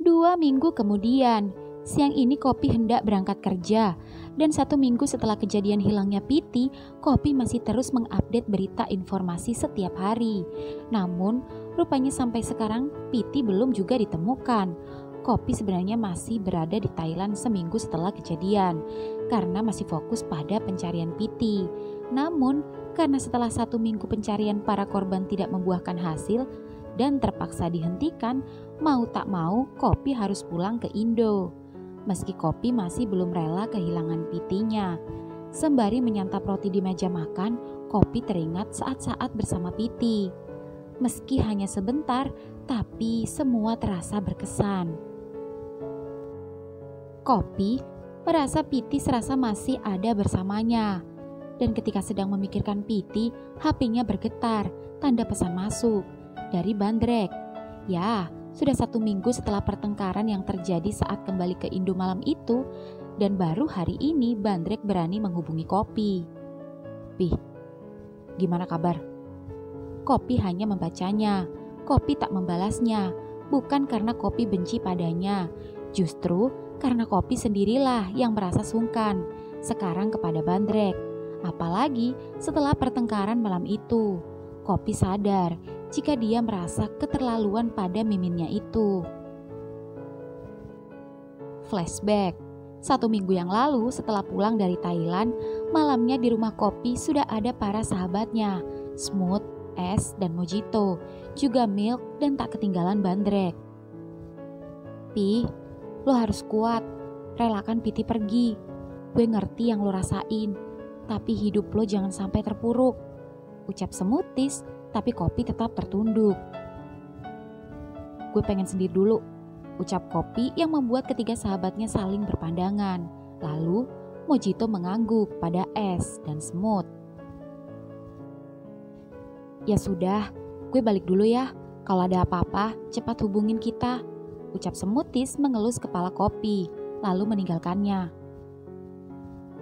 2 minggu kemudian, siang ini Kopi hendak berangkat kerja. Dan 1 minggu setelah kejadian hilangnya Piti, Kopi masih terus mengupdate berita informasi setiap hari. Namun, rupanya sampai sekarang Piti belum juga ditemukan. Kopi sebenarnya masih berada di Thailand seminggu setelah kejadian, karena masih fokus pada pencarian Piti. Namun, karena setelah 1 minggu pencarian para korban tidak membuahkan hasil dan terpaksa dihentikan, mau tak mau Kopi harus pulang ke Indo. Meski Kopi masih belum rela kehilangan Pitinya. Sembari menyantap roti di meja makan, Kopi teringat saat-saat bersama Piti. Meski hanya sebentar, tapi semua terasa berkesan. Kopi merasa Piti serasa masih ada bersamanya. Dan ketika sedang memikirkan Piti, HP-nya bergetar, tanda pesan masuk dari Bandrek. Ya, sudah 1 minggu setelah pertengkaran yang terjadi saat kembali ke Indo malam itu, dan baru hari ini Bandrek berani menghubungi Kopi. "Pih, gimana kabar?" Kopi hanya membacanya. Kopi tak membalasnya, bukan karena Kopi benci padanya. Justru karena Kopi sendirilah yang merasa sungkan sekarang kepada Bandrek. Apalagi setelah pertengkaran malam itu, Kopi sadar jika dia merasa keterlaluan pada miminnya itu. Flashback. 1 minggu yang lalu setelah pulang dari Thailand, malamnya di rumah Kopi sudah ada para sahabatnya, Smooth, Es, dan Mojito, juga Milk dan tak ketinggalan Bandrek. "Pi, lo harus kuat, relakan Piti pergi. Gue ngerti yang lo rasain. Tapi hidup lo jangan sampai terpuruk," ucap Smoothies, tapi Kopi tetap tertunduk. "Gue pengen sendiri dulu," ucap Kopi yang membuat ketiga sahabatnya saling berpandangan. Lalu Mojito mengangguk pada Es dan Smooth. "Ya sudah, gue balik dulu ya. Kalau ada apa-apa, cepat hubungin kita," ucap Smoothies mengelus kepala Kopi, lalu meninggalkannya.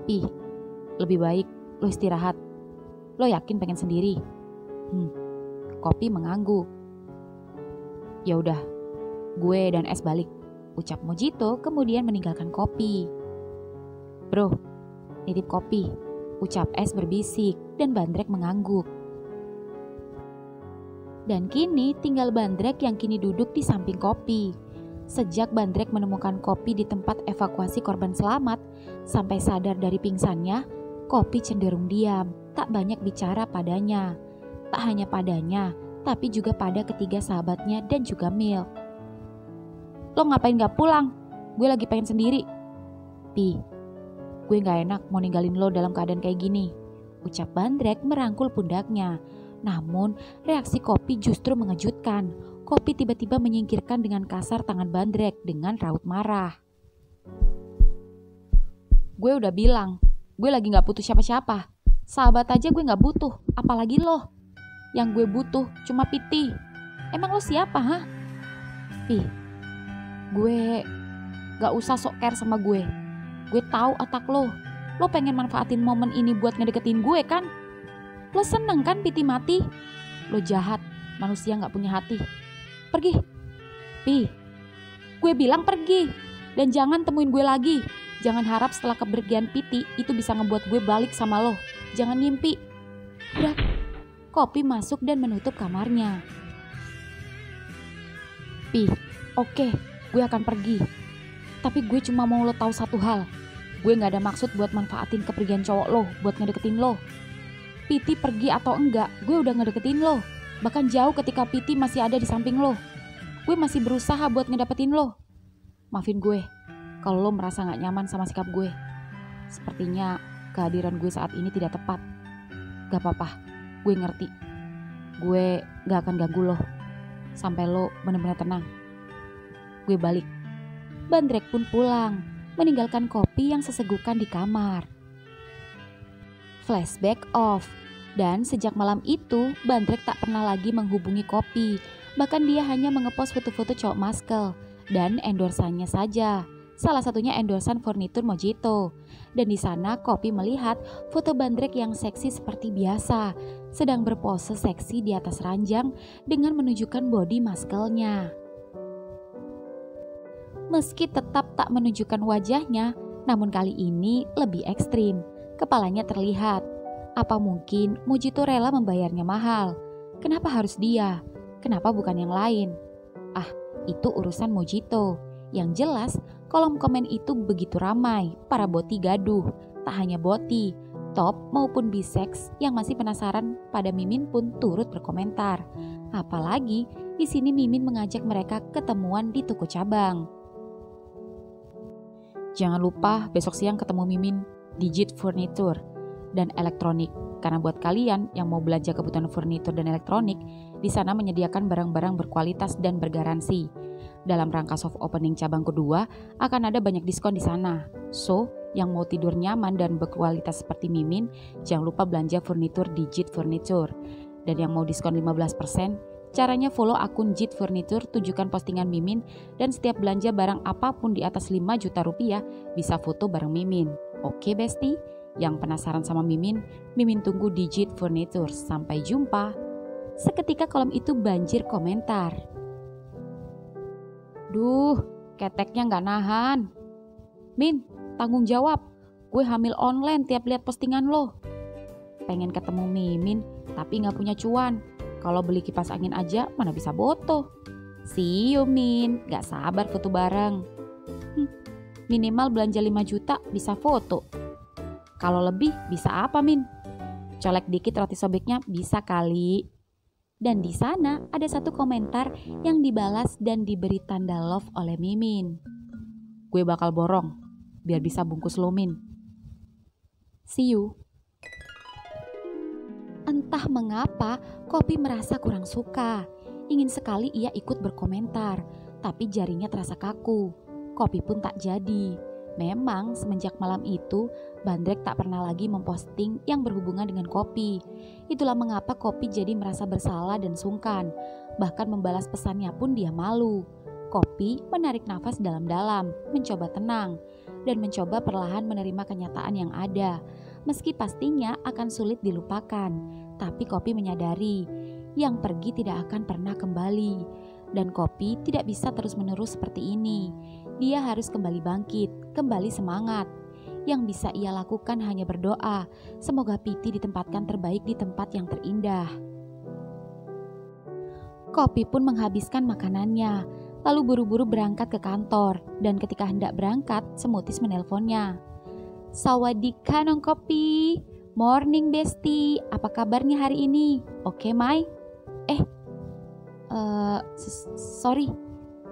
"Ih, lebih baik lo istirahat. Lo yakin pengen sendiri?" Kopi mengangguk. "Ya udah, gue dan Es balik," ucap Mojito kemudian meninggalkan Kopi. "Bro, nitip Kopi," ucap Es berbisik dan Bandrek mengangguk. Dan kini tinggal Bandrek yang kini duduk di samping Kopi. Sejak Bandrek menemukan Kopi di tempat evakuasi korban selamat, sampai sadar dari pingsannya, Kopi cenderung diam, tak banyak bicara padanya. Tak hanya padanya, tapi juga pada ketiga sahabatnya dan juga Milk. "Lo ngapain gak pulang? Gue lagi pengen sendiri." "Pi, gue gak enak mau ninggalin lo dalam keadaan kayak gini," ucap Bandrek merangkul pundaknya. Namun reaksi Kopi justru mengejutkan. Kopi tiba-tiba menyingkirkan dengan kasar tangan Bandrek dengan raut marah. "Gue udah bilang, gue lagi gak butuh siapa-siapa. Sahabat aja gue gak butuh, apalagi lo. Yang gue butuh cuma Piti. Emang lo siapa, ha?" "Pi, gue gak usah sok care sama gue. Gue tahu otak lo. Lo pengen manfaatin momen ini buat ngedeketin gue kan? Lo seneng kan Piti mati? Lo jahat, manusia gak punya hati. Pergi. Pi, gue bilang pergi. Dan jangan temuin gue lagi. Jangan harap setelah kepergian Piti itu bisa ngebuat gue balik sama lo. Jangan ngimpi." Udah, Kopi masuk dan menutup kamarnya. "Pi, oke, gue akan pergi. Tapi gue cuma mau lo tahu satu hal. Gue gak ada maksud buat manfaatin kepergian cowok lo buat ngedeketin lo. Piti pergi atau enggak, gue udah ngedeketin lo. Bahkan jauh ketika Piti masih ada di samping lo. Gue masih berusaha buat ngedapetin lo. Maafin gue kalau lo merasa gak nyaman sama sikap gue. Sepertinya kehadiran gue saat ini tidak tepat. Gak apa-apa, gue ngerti. Gue gak akan ganggu lo sampai lo benar-benar tenang. Gue balik." Bandrek pun pulang, meninggalkan Kopi yang sesegukan di kamar. Flashback off. Dan sejak malam itu, Bandrek tak pernah lagi menghubungi Kopi. Bahkan dia hanya mengepost foto-foto cowok Muscle dan endorsannya saja. Salah satunya endorsan furnitur Mojito. Dan di sana Kopi melihat foto Bandrek yang seksi seperti biasa, sedang berpose seksi di atas ranjang dengan menunjukkan body muscle-nya. Meski tetap tak menunjukkan wajahnya, namun kali ini lebih ekstrim. Kepalanya terlihat. Apa mungkin Mujito rela membayarnya mahal? Kenapa harus dia? Kenapa bukan yang lain? Ah, itu urusan Mujito. Yang jelas, kolom komen itu begitu ramai. Para boti gaduh. Tak hanya boti, top maupun bisex yang masih penasaran pada Mimin pun turut berkomentar. Apalagi di sini Mimin mengajak mereka ketemuan di toko cabang. Jangan lupa besok siang ketemu Mimin di JIT Furniture dan Elektronik. Karena buat kalian yang mau belanja kebutuhan furnitur dan elektronik, di sana menyediakan barang-barang berkualitas dan bergaransi. Dalam rangka soft opening cabang kedua, akan ada banyak diskon di sana. So, yang mau tidur nyaman dan berkualitas seperti Mimin, jangan lupa belanja furnitur di JIT Furniture. Dan yang mau diskon 15%, caranya follow akun JIT Furniture, tujukan postingan Mimin, dan setiap belanja barang apapun di atas 5 juta rupiah bisa foto bareng Mimin. Oke Besti? Yang penasaran sama Mimin, Mimin tunggu di JIT Furniture. Sampai jumpa. Seketika kolom itu banjir komentar. Duh, keteknya gak nahan. Min, tanggung jawab. Gue hamil online tiap lihat postingan lo. Pengen ketemu Mimin, tapi gak punya cuan. Kalau beli kipas angin aja, mana bisa boto. See you Min, gak sabar foto bareng. Minimal belanja 5 juta bisa foto. Kalau lebih bisa apa Min? Colek dikit roti sobeknya bisa kali. Dan di sana ada satu komentar yang dibalas dan diberi tanda love oleh Mimin. Gue bakal borong biar bisa bungkus lo Min. See you. Entah mengapa Kopi merasa kurang suka. Ingin sekali ia ikut berkomentar, tapi jarinya terasa kaku. Kopi pun tak jadi. Memang semenjak malam itu, Bandrek tak pernah lagi memposting yang berhubungan dengan Kopi. Itulah mengapa Kopi jadi merasa bersalah dan sungkan. Bahkan membalas pesannya pun dia malu. Kopi menarik nafas dalam-dalam, mencoba tenang, dan mencoba perlahan menerima kenyataan yang ada. Meski pastinya akan sulit dilupakan, tapi Kopi menyadari yang pergi tidak akan pernah kembali. Dan Kopi tidak bisa terus-menerus seperti ini. Dia harus kembali bangkit, kembali semangat. Yang bisa ia lakukan hanya berdoa, semoga Piti ditempatkan terbaik di tempat yang terindah. Kopi pun menghabiskan makanannya, lalu buru-buru berangkat ke kantor. Dan ketika hendak berangkat, Semutis menelponnya. Sawadika Nong Kopi, morning Besti, apa kabarnya hari ini? Oke Mai? Sorry,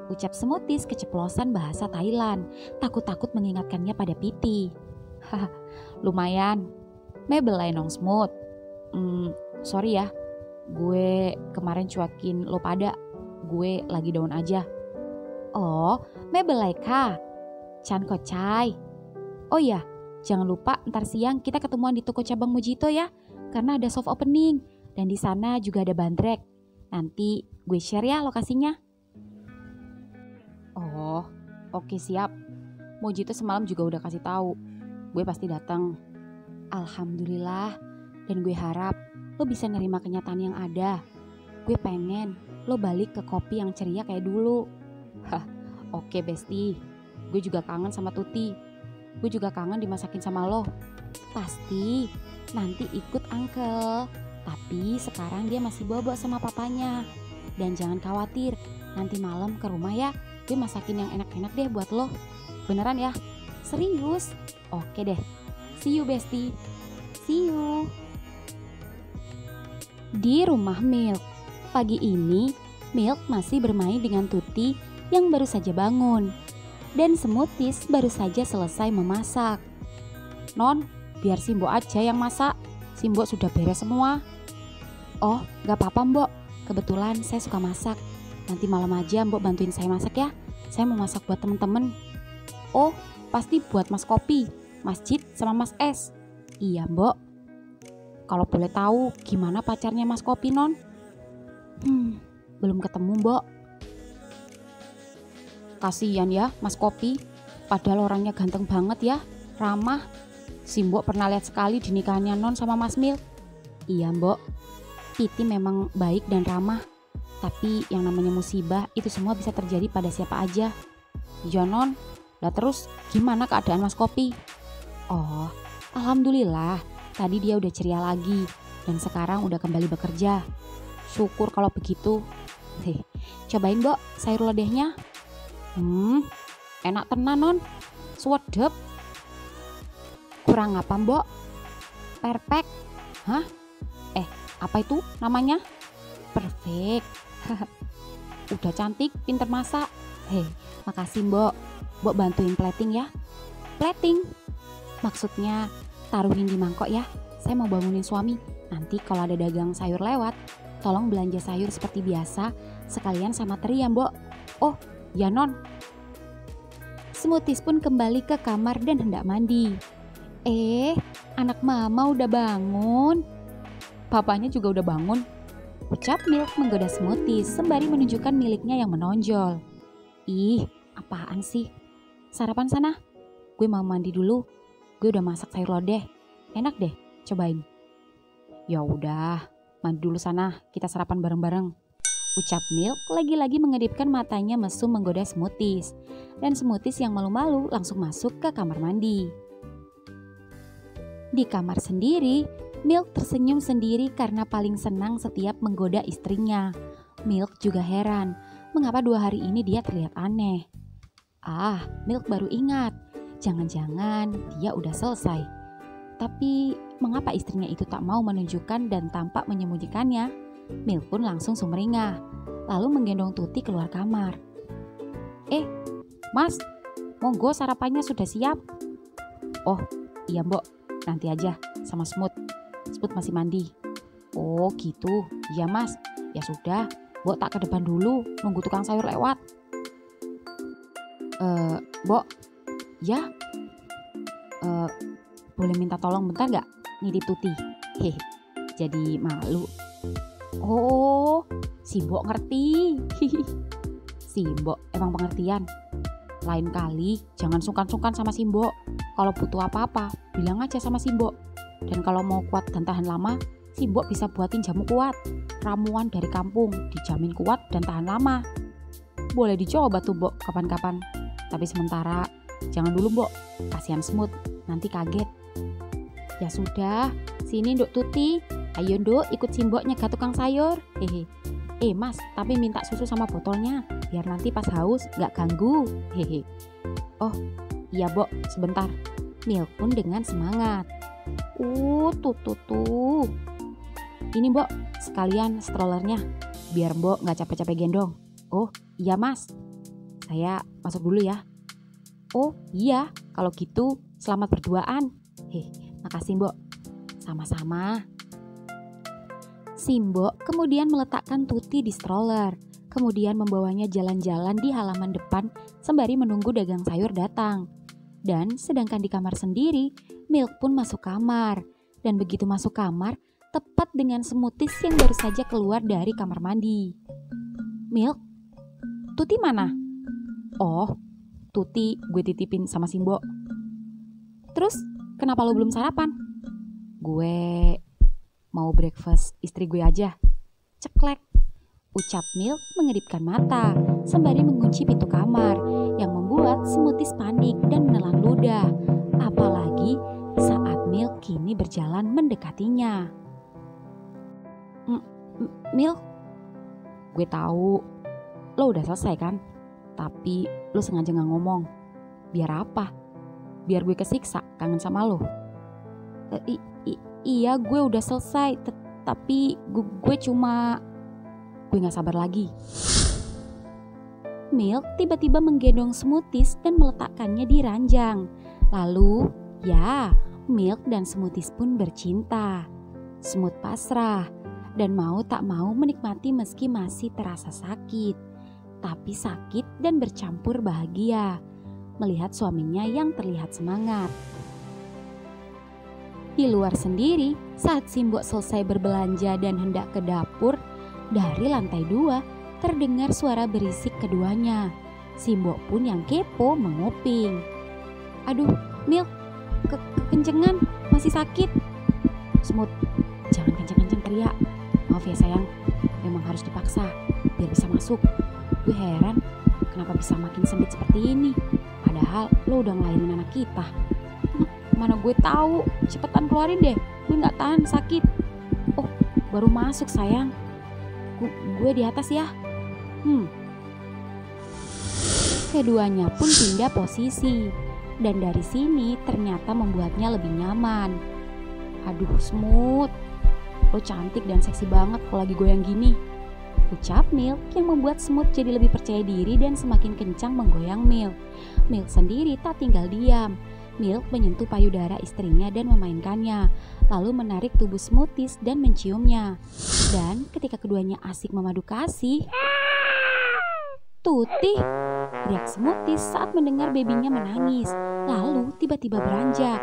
ucap Semutis keceplosan bahasa Thailand, takut-takut mengingatkannya pada Piti. Haha, lumayan. Mebelai nong Smooth. Sorry ya, gue kemarin cuekin lo pada. Gue lagi down aja. Oh, mebelai ka? Chan kocai. Oh ya, jangan lupa ntar siang kita ketemuan di toko cabang Mujito ya, karena ada soft opening. Dan di sana juga ada Bandrek. Nanti gue share ya lokasinya. Oh, oke siap. Mujito semalam juga udah kasih tahu. Gue pasti datang. Alhamdulillah. Dan gue harap lo bisa nerima kenyataan yang ada. Gue pengen lo balik ke Kopi yang ceria kayak dulu. Hah, oke Besti. Gue juga kangen sama Tuti. Gue juga kangen dimasakin sama lo. Pasti nanti ikut Uncle. Tapi sekarang dia masih bobo sama papanya. Dan jangan khawatir, nanti malam ke rumah ya, gue masakin yang enak-enak deh buat lo. Beneran ya? Serius? Oke deh. See you Besti. See you. Di rumah Milk. Pagi ini, Milk masih bermain dengan Tuti yang baru saja bangun. Dan Semutis baru saja selesai memasak. Non, biar si Mbok aja yang masak. Si Mbok sudah beres semua. Oh, gak apa-apa Mbok. Kebetulan saya suka masak. Nanti malam aja Mbok bantuin saya masak ya. Saya mau masak buat temen-temen. Oh, pasti buat Mas Kopi, Mas Jit sama Mas Es. Iya Mbok. Kalau boleh tahu gimana pacarnya Mas Kopi Non? Belum ketemu Mbok. Kasian ya Mas Kopi. Padahal orangnya ganteng banget ya, ramah. Si Mbok pernah lihat sekali di nikahannya Non sama Mas Mil. Iya Mbok. Titi memang baik dan ramah, tapi yang namanya musibah itu semua bisa terjadi pada siapa aja. Ya non, lah terus gimana keadaan Mas Kopi? Oh, alhamdulillah, tadi dia udah ceria lagi dan sekarang udah kembali bekerja. Syukur kalau begitu. Cobain Mbok sayur lodehnya. Enak tenan non, suwedep. Kurang apa Mbok? Perfect. Hah? Apa itu namanya? Perfect. Udah cantik, pinter masak. Makasih Mbok. Mbok bantuin plating ya. Plating? Maksudnya taruhin di mangkok ya. Saya mau bangunin suami. Nanti kalau ada dagang sayur lewat, tolong belanja sayur seperti biasa, sekalian sama teri ya Mbok. Oh, ya non. Smoothies pun kembali ke kamar dan hendak mandi. Anak mama udah bangun. Papanya juga udah bangun. Ucap Milk menggoda Smoothies sembari menunjukkan miliknya yang menonjol. Ih, apaan sih? Sarapan sana. Gue mau mandi dulu. Gue udah masak sayur lodeh. Enak deh, cobain. Ya udah, mandi dulu sana. Kita sarapan bareng-bareng. Ucap Milk lagi-lagi mengedipkan matanya mesum menggoda Smoothies. Dan Smoothies yang malu-malu langsung masuk ke kamar mandi. Di kamar sendiri, Milk tersenyum sendiri karena paling senang setiap menggoda istrinya. Milk juga heran, mengapa 2 hari ini dia terlihat aneh. Milk baru ingat, jangan-jangan dia udah selesai. Tapi mengapa istrinya itu tak mau menunjukkan dan tampak menyembunyikannya? Milk pun langsung sumringah, lalu menggendong Tuti keluar kamar. Mas, monggo sarapannya sudah siap. Oh iya Mbok, nanti aja sama Smooth masih mandi. Oh gitu, iya Mas. Ya sudah, Mbok tak ke depan dulu, nunggu tukang sayur lewat. Mbok, ya? Boleh minta tolong bentar gak? Nitip Tuti. Jadi malu. Oh, si Mbok ngerti. Si Mbok emang pengertian. Lain kali jangan sungkan-sungkan sama si Mbok. Kalau butuh apa-apa, bilang aja sama si Mbok. Dan kalau mau kuat dan tahan lama, si Mbok bisa buatin jamu kuat. Ramuan dari kampung, dijamin kuat dan tahan lama. Boleh dicoba tuh Mbok kapan-kapan. Tapi sementara, jangan dulu Mbok. Kasihan Smooth, nanti kaget. Ya sudah, sini Nduk Tuti. Ayo Nduk, ikut si Mbok nyegah tukang sayur. Mas, tapi minta susu sama botolnya, biar nanti pas haus gak ganggu. Oh, iya Mbok, sebentar. Milk pun dengan semangat. Tuh. Ini Mbok, sekalian strollernya, biar Mbok gak capek-capek gendong. Oh, iya Mas. Saya masuk dulu ya. Oh, iya, kalau gitu selamat berduaan. Makasih Mbok. Sama-sama. Si Mbok kemudian meletakkan Tuti di stroller, kemudian membawanya jalan-jalan di halaman depan sembari menunggu dagang sayur datang. Dan sedangkan di kamar sendiri, Milk pun masuk kamar. Dan begitu masuk kamar, tepat dengan Smoothies yang baru saja keluar dari kamar mandi. Milk, Tuti mana? Oh, Tuti gue titipin sama si Mbok. Terus kenapa lo belum sarapan? Gue mau breakfast istri gue aja. Ceklek, ucap Milk mengedipkan mata sembari mengunci pintu kamar yang membuat Smoothies panik dan menelan ludah. Apalagi saat Milk kini berjalan mendekatinya. Milk, gue tahu lo udah selesai kan? Tapi lo sengaja gak ngomong. Biar apa? Biar gue kesiksa kangen sama lo. Iya gue udah selesai, tapi gue gak sabar lagi. Milk tiba-tiba menggendong Smoothies dan meletakkannya di ranjang. Lalu, ya, Milk dan Smoothies pun bercinta. Smooth pasrah dan mau tak mau menikmati meski masih terasa sakit. Tapi sakit dan bercampur bahagia melihat suaminya yang terlihat semangat. Di luar sendiri, saat si Mbok selesai berbelanja dan hendak ke dapur, dari lantai 2 terdengar suara berisik keduanya. Si Mbok pun yang kepo menguping. Aduh, Milk, kekencengan, masih sakit. Smooth, jangan kenceng-kenceng teriak. Maaf ya sayang, memang harus dipaksa biar bisa masuk. Gue heran, kenapa bisa makin sempit seperti ini? Padahal lo udah ngelahirin anak kita. Mana gue tahu, cepetan keluarin deh, gue gak tahan sakit. Oh, baru masuk sayang. Gue di atas ya. Keduanya pun pindah posisi, dan dari sini ternyata membuatnya lebih nyaman. Aduh Smooth, lo cantik dan seksi banget kalau lagi goyang gini, ucap Milk yang membuat Smooth jadi lebih percaya diri dan semakin kencang menggoyang Milk. Milk sendiri tak tinggal diam. Milk menyentuh payudara istrinya dan memainkannya, lalu menarik tubuh Smoothies dan menciumnya. Dan ketika keduanya asik memadu kasih, Tuti, teriak Smoothies saat mendengar babynya menangis, lalu tiba-tiba beranjak.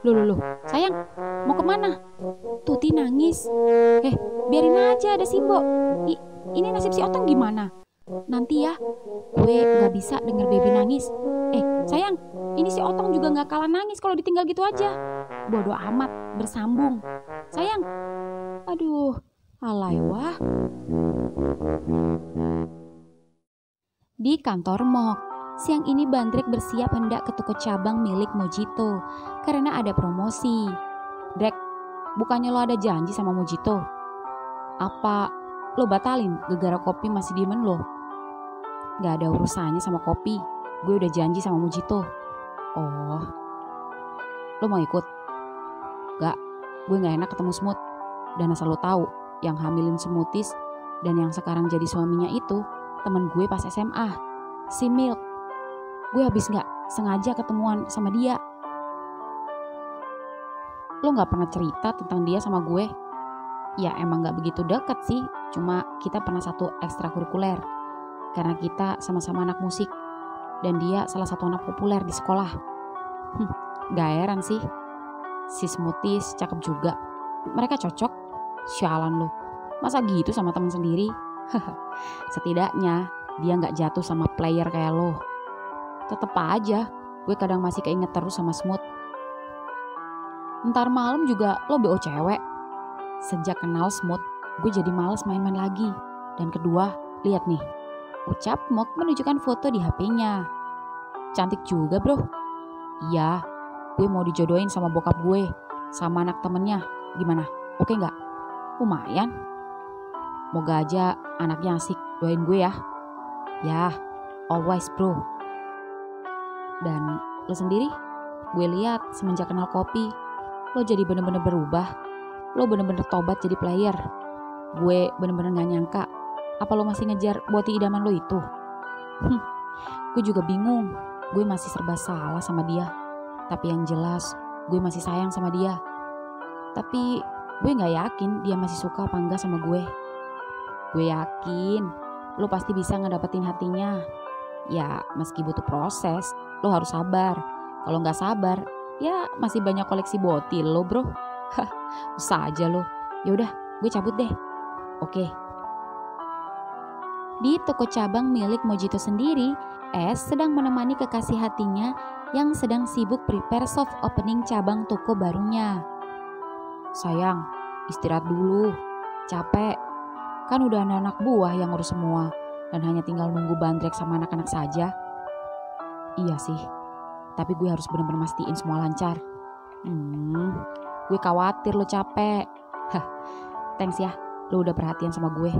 Loh, sayang, mau kemana? Tuti nangis. Biarin aja ada Simbo. Ini nasib si Otong gimana? Nanti ya, gue gak bisa denger baby nangis. Sayang, ini si Otong juga gak kalah nangis kalau ditinggal gitu aja. Bodoh amat, bersambung. Sayang, aduh, alay wah. Di kantor Mok, siang ini Bandrek bersiap hendak ke toko cabang milik Mojito karena ada promosi. Drek, bukannya lo ada janji sama Mojito? Apa lo batalin gara-gara kopi masih diemen lo? Gak ada urusannya sama kopi, gue udah janji sama Mojito. Oh, lo mau ikut? Gak, gue gak enak ketemu Smooth. Dan asal lo tahu, yang hamilin Smoothies dan yang sekarang jadi suaminya itu temen gue pas SMA, si Milk. Gue habis gak sengaja ketemuan sama dia. Lo gak pernah cerita tentang dia sama gue? Ya emang gak begitu dekat sih, cuma kita pernah satu ekstrakurikuler. Karena kita sama-sama anak musik, dan dia salah satu anak populer di sekolah. Gak heran sih, si Smoothies cakep juga. Mereka cocok. Sialan lo, masa gitu sama temen sendiri? Setidaknya dia gak jatuh sama player kayak lo. Tetep aja gue kadang masih keinget terus sama Smooth. Ntar malam juga lo BO cewek. Sejak kenal Smooth, gue jadi males main-main lagi. Dan kedua, lihat nih, ucap Mok menunjukkan foto di HP-nya. Cantik juga bro. Iya, gue mau dijodohin sama bokap gue, sama anak temennya. Gimana? Oke gak? Lumayan. Moga aja anaknya asik, doain gue ya. Ya, always bro. Dan lo sendiri, gue lihat semenjak kenal kopi, lo jadi bener-bener berubah. Lo bener-bener tobat jadi player. Gue bener-bener gak nyangka, apa lo masih ngejar boti idaman lo itu? Gue juga bingung, gue masih serba salah sama dia. Tapi yang jelas, gue masih sayang sama dia. Tapi gue gak yakin dia masih suka apa enggak sama gue. Gue yakin lo pasti bisa ngedapetin hatinya. Ya meski butuh proses, lo harus sabar. Kalau gak sabar, ya masih banyak koleksi boti lo bro. Usah aja lo. Yaudah, gue cabut deh. Oke. Di toko cabang milik Mojito sendiri, S sedang menemani kekasih hatinya yang sedang sibuk prepare soft opening cabang toko barunya. Sayang, istirahat dulu. Capek. Kan udah ada anak buah yang ngurus semua dan hanya tinggal nunggu Bandrek sama anak-anak saja. Iya sih, tapi gue harus benar-benar mastiin semua lancar. Gue khawatir lo capek. Thanks ya, lo udah perhatian sama gue.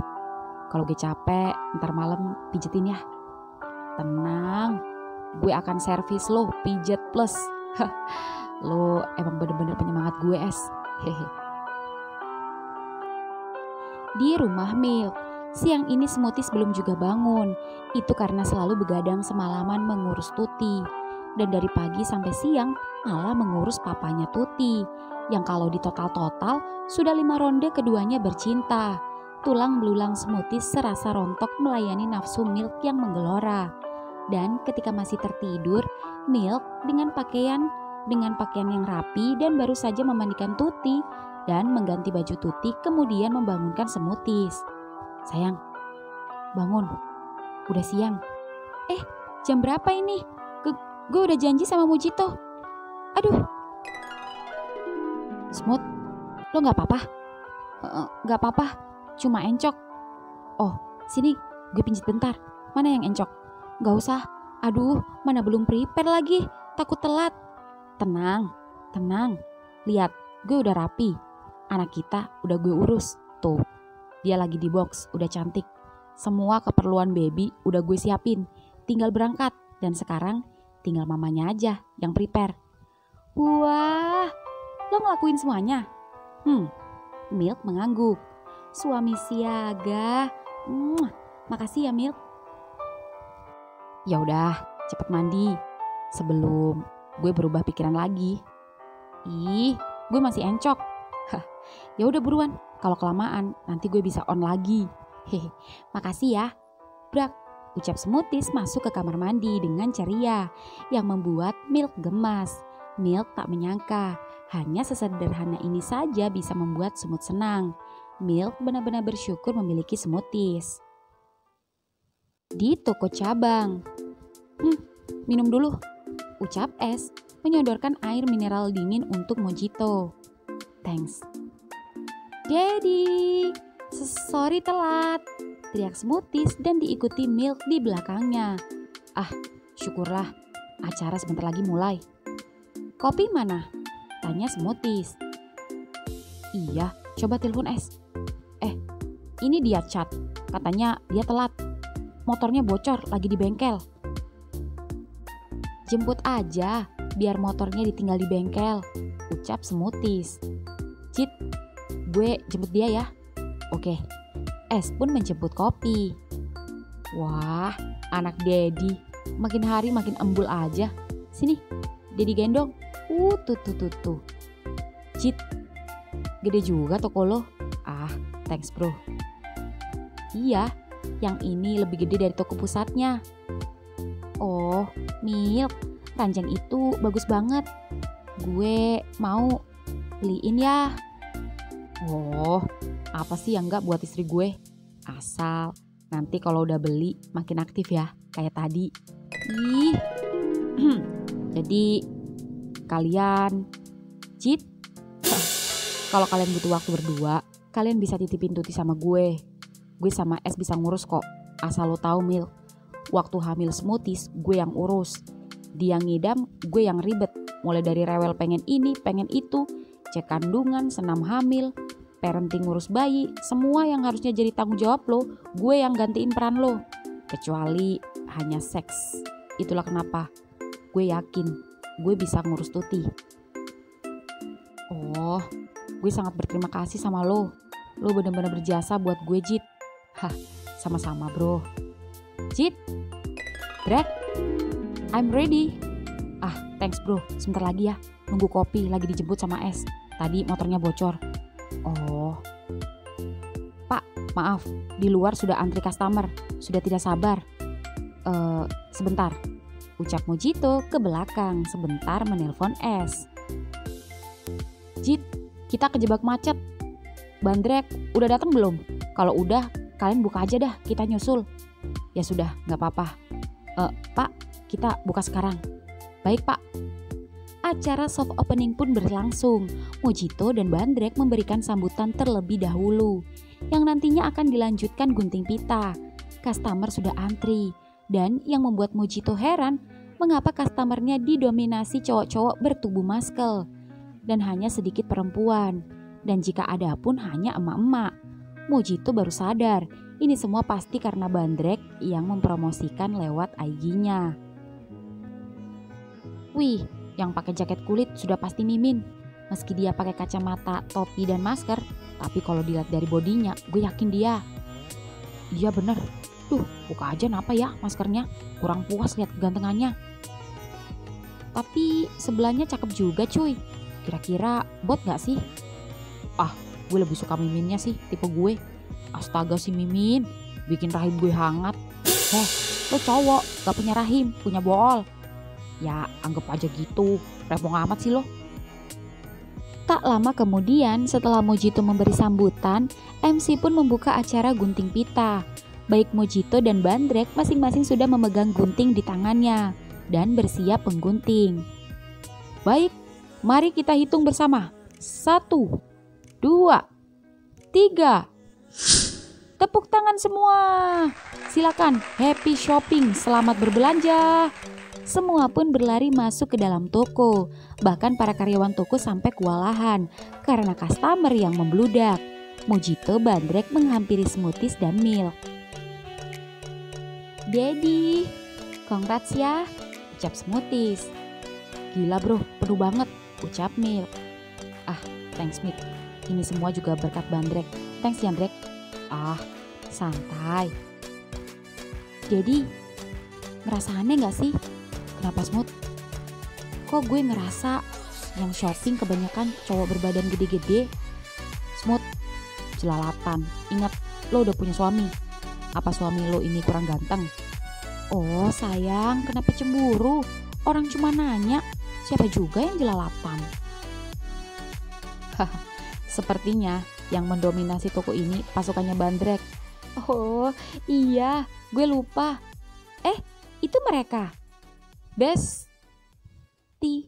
Kalau gue capek, ntar malam pijetin ya. Tenang, gue akan servis lo pijet plus. Lo emang bener-bener penyemangat gue es. Di rumah Milk, siang ini Smoothies belum juga bangun. Itu karena selalu begadang semalaman mengurus Tuti. Dan dari pagi sampai siang malah mengurus papanya Tuti. Yang kalau di total-total sudah 5 ronde keduanya bercinta. Tulang belulang Smoothies serasa rontok melayani nafsu Milk yang menggelora. Dan ketika masih tertidur, Milk dengan pakaian yang rapi dan baru saja memandikan Tuti dan mengganti baju Tuti, kemudian membangunkan Smoothies. Sayang, bangun, udah siang. Jam berapa ini? Gue udah janji sama Mojito. Aduh. Smooth, lo gak apa-apa? Gak apa-apa, cuma encok. Oh, sini gue pijit bentar. mana yang encok? Gak usah, aduh mana belum prepare lagi, takut telat. Tenang, lihat gue udah rapi, anak kita udah gue urus. Tuh, dia lagi di box, udah cantik. Semua keperluan baby udah gue siapin, tinggal berangkat. Dan sekarang tinggal mamanya aja yang prepare. Wah, lo ngelakuin semuanya? Milk mengangguk. Suami siaga. Makasih ya Milk. Ya udah, cepet mandi sebelum gue berubah pikiran lagi. Ih, gue masih encok. Ya udah buruan, kalau kelamaan nanti gue bisa on lagi. Hehe, makasih ya. Brak, ucap Smoothies masuk ke kamar mandi dengan ceria yang membuat Milk gemas. Milk tak menyangka hanya sesederhana ini saja bisa membuat Semut senang. Milk benar-benar bersyukur memiliki Smoothies. Di toko cabang. Minum dulu, ucap Es menyodorkan air mineral dingin untuk Mojito. Thanks. Daddy, sorry telat, teriak Smoothies dan diikuti Milk di belakangnya. Ah, syukurlah, acara sebentar lagi mulai. Kopi mana? Tanya Smoothies. Iya, coba telepon Es. Ini dia chat, katanya dia telat. Motornya bocor, lagi di bengkel. Jemput aja, biar motornya ditinggal di bengkel, ucap Smoothies. Cit, gue jemput dia ya. Oke, Es pun menjemput Kopi. Wah, anak Daddy, makin hari makin embul aja. Sini, Daddy gendong. Tuh. Cit, gede juga toko lo. Ah, thanks bro. Iya, yang ini lebih gede dari toko pusatnya. Oh, Milk, ranjang itu bagus banget. Gue mau beliin ya. Oh, apa sih yang enggak buat istri gue? Asal nanti kalau udah beli makin aktif ya, kayak tadi. Ih, jadi kalian cheat? Kalau kalian butuh waktu berdua, kalian bisa titipin Tuti sama gue. Gue sama Es bisa ngurus kok. Asal lo tahu Milk, waktu hamil Smoothies gue yang urus. Dia ngidam, gue yang ribet. Mulai dari rewel pengen ini, pengen itu, cek kandungan, senam hamil, parenting ngurus bayi, semua yang harusnya jadi tanggung jawab lo, gue yang gantiin peran lo. Kecuali hanya seks. Itulah kenapa gue yakin gue bisa ngurus Tuti. Oh, gue sangat berterima kasih sama lo. Lo benar-benar berjasa buat gue, Jit. Hah, sama-sama bro. Jit, Brad, I'm ready. Ah, thanks bro, sebentar lagi ya. Nunggu Kopi lagi dijemput sama Es. Tadi motornya bocor. Oh, Pak, maaf, di luar sudah antri customer. Sudah tidak sabar. Sebentar, ucap Mojito ke belakang sebentar menelpon Es. Jit, kita kejebak macet. Bandrek, udah datang belum? Kalau udah, kalian buka aja dah, kita nyusul. Ya sudah, gak apa-apa. Pak, kita buka sekarang. Baik pak. Acara soft opening pun berlangsung. Mojito dan Bandrek memberikan sambutan terlebih dahulu, yang nantinya akan dilanjutkan gunting pita. Customer sudah antri. Dan yang membuat Mojito heran, mengapa customernya didominasi cowok-cowok bertubuh muscle. Dan hanya sedikit perempuan. Dan jika ada pun hanya emak-emak. Mojito baru sadar, ini semua pasti karena Bandrek yang mempromosikan lewat IG-nya. Wih, yang pakai jaket kulit sudah pasti Mimin. Meski dia pakai kacamata, topi, dan masker, tapi kalau dilihat dari bodinya, gue yakin dia. Iya bener. Tuh, buka aja napa ya maskernya. Kurang puas lihat kegantengannya. Tapi sebelahnya cakep juga cuy. Kira-kira bot gak sih? Ah, gue lebih suka Miminnya sih, tipe gue. Astaga si Mimin, bikin rahim gue hangat. Lo cowok, gak punya rahim, punya bool. Ya anggap aja gitu, repot amat sih lo. Tak lama kemudian setelah Mojito memberi sambutan, MC pun membuka acara gunting pita. Baik Mojito dan Bandrek masing-masing sudah memegang gunting di tangannya dan bersiap menggunting. Baik, mari kita hitung bersama. 1, 2, 3. Tepuk tangan semua. Silakan, happy shopping, selamat berbelanja. Semua pun berlari masuk ke dalam toko. Bahkan para karyawan toko sampai kewalahan karena customer yang membludak. Mojito Bandrek menghampiri Smoothies dan Milk. Daddy, congrats ya, ucap Smoothies. Gila bro, penuh banget, ucap Milk. Ah, thanks Milk. Ini semua juga berkat Bandrek. Thanks ya Bandrek. Ah, santai. Jadi, ngerasa aneh gak sih? Kenapa Smooth? Kok gue ngerasa yang shopping kebanyakan cowok berbadan gede-gede? Smooth, jelalatan. Ingat, lo udah punya suami. Apa suami lo ini kurang ganteng? Oh sayang, kenapa cemburu? Orang cuma nanya, siapa juga yang jelalatan? Sepertinya yang mendominasi toko ini pasukannya Bandrek. Oh iya, gue lupa. Itu mereka. Besti,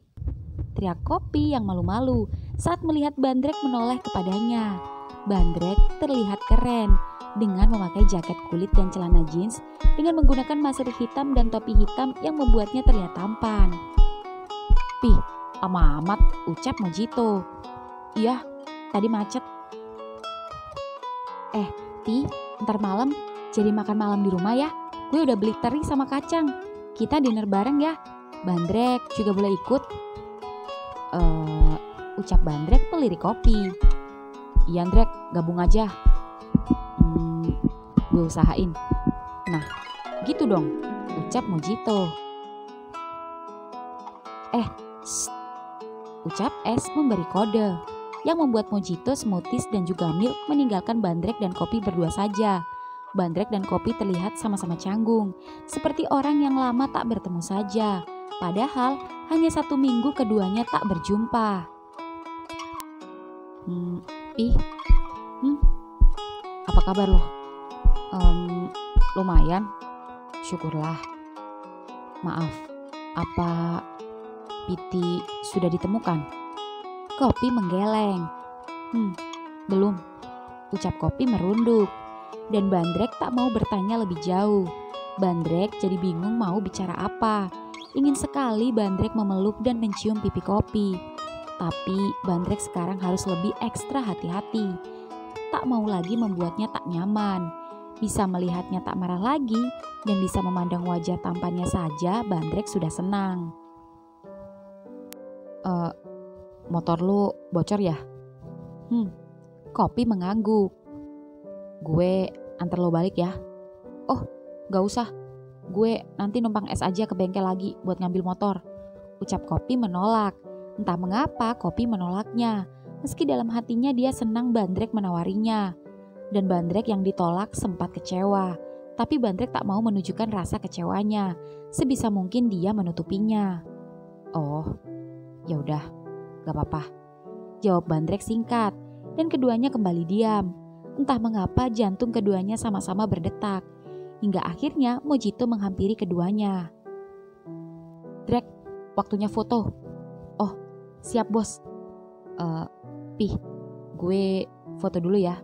teriak Kopi yang malu-malu saat melihat Bandrek menoleh kepadanya. Bandrek terlihat keren dengan memakai jaket kulit dan celana jeans dengan menggunakan masker hitam dan topi hitam yang membuatnya terlihat tampan. Pih, lama amat, ucap Mojito. Iya, tadi macet. Ti, ntar malam jadi makan malam di rumah ya. Gue udah beli teri sama kacang. Kita dinner bareng ya. Bandrek juga boleh ikut. Ucap Bandrek melirik Kopi. Iya Andrek, gabung aja. Gue usahain. Nah, gitu dong, ucap Mojito. Ucap Es memberi kode yang membuat Mojito, Smoothies, dan juga Milk meninggalkan Bandrek dan Kopi berdua saja. Bandrek dan Kopi terlihat sama-sama canggung, seperti orang yang lama tak bertemu saja. Padahal hanya 1 minggu keduanya tak berjumpa. Apa kabar lo? Lumayan, syukurlah. Maaf, apa Piti sudah ditemukan? Kopi menggeleng. Belum, ucap Kopi merunduk. Dan Bandrek tak mau bertanya lebih jauh. Bandrek jadi bingung mau bicara apa. Ingin sekali Bandrek memeluk dan mencium pipi Kopi. Tapi Bandrek sekarang harus lebih ekstra hati-hati. Tak mau lagi membuatnya tak nyaman. Bisa melihatnya tak marah lagi dan bisa memandang wajah tampannya saja, Bandrek sudah senang. Motor lu bocor ya? Kopi mengangguk. Gue antar lo balik ya. Oh, gak usah. Gue nanti numpang es aja ke bengkel lagi buat ngambil motor. Ucap Kopi menolak. Entah mengapa Kopi menolaknya. Meski dalam hatinya dia senang Bandrek menawarinya. Dan Bandrek yang ditolak sempat kecewa. Tapi Bandrek tak mau menunjukkan rasa kecewanya. Sebisa mungkin dia menutupinya. Oh, ya udah, gak apa-apa. Jawab Bandrek singkat. Dan keduanya kembali diam. Entah mengapa jantung keduanya sama-sama berdetak. Hingga akhirnya Mojito menghampiri keduanya. Drek, waktunya foto. Oh, siap bos. Pih, gue foto dulu ya.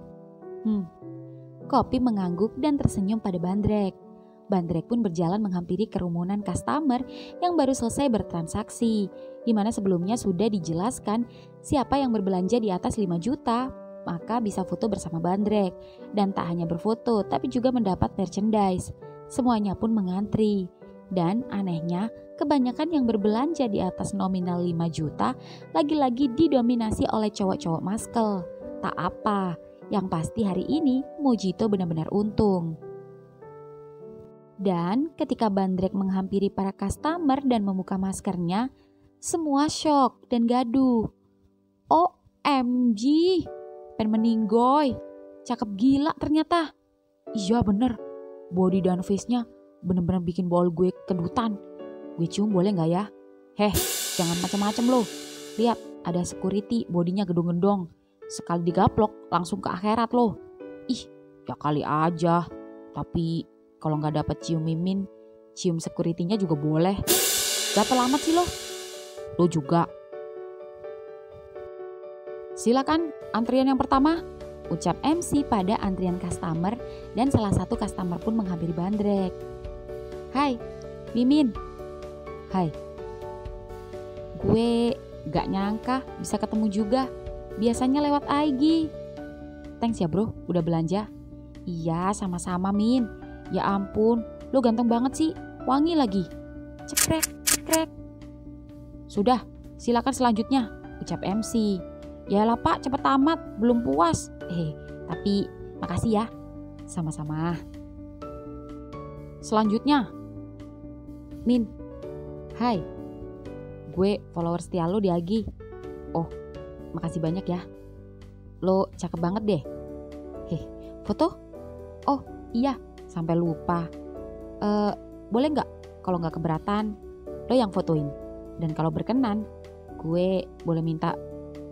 Kopi mengangguk dan tersenyum pada Bandrek. Bandrek pun berjalan menghampiri kerumunan customer yang baru selesai bertransaksi, di mana sebelumnya sudah dijelaskan siapa yang berbelanja di atas 5 juta, maka bisa foto bersama Bandrek. Dan tak hanya berfoto, tapi juga mendapat merchandise. Semuanya pun mengantri. Dan anehnya, kebanyakan yang berbelanja di atas nominal 5 juta lagi-lagi didominasi oleh cowok-cowok maskel. Tak apa, yang pasti hari ini Mojito benar-benar untung. Dan ketika Bandrek menghampiri para customer dan membuka maskernya, semua syok dan gaduh. OMG, pengen meninggoy, cakep gila ternyata. Iya bener, body dan face-nya bener-bener bikin bol gue kedutan. Gue cium boleh gak ya? Jangan macem-macem lo. Lihat, ada security bodinya gedong-gedong. Sekali digaplok langsung ke akhirat lo. Ih, ya kali aja. Tapi kalau gak dapet cium Mimin, cium security-nya juga boleh. Gatel amat sih lo. Lo juga. Silakan antrian yang pertama. ucap MC pada antrian customer dan salah satu customer pun menghampiri Bandrek. Hai, Mimin. Hai. Gue gak nyangka bisa ketemu juga. Biasanya lewat IG. Thanks ya bro, udah belanja. Iya, sama-sama Min. Ya ampun, lo ganteng banget sih. Wangi lagi. Cekrek, cekrek. Sudah, silakan selanjutnya, ucap MC. Yalah pak, cepet tamat, belum puas. Tapi makasih ya. Sama-sama. Selanjutnya, Min. Hai. Gue follower setia lo di IG. Oh, makasih banyak ya. Lo cakep banget deh. Foto? Oh iya, sampai lupa. Boleh gak kalau gak keberatan lo yang fotoin? Dan kalau berkenan, gue boleh minta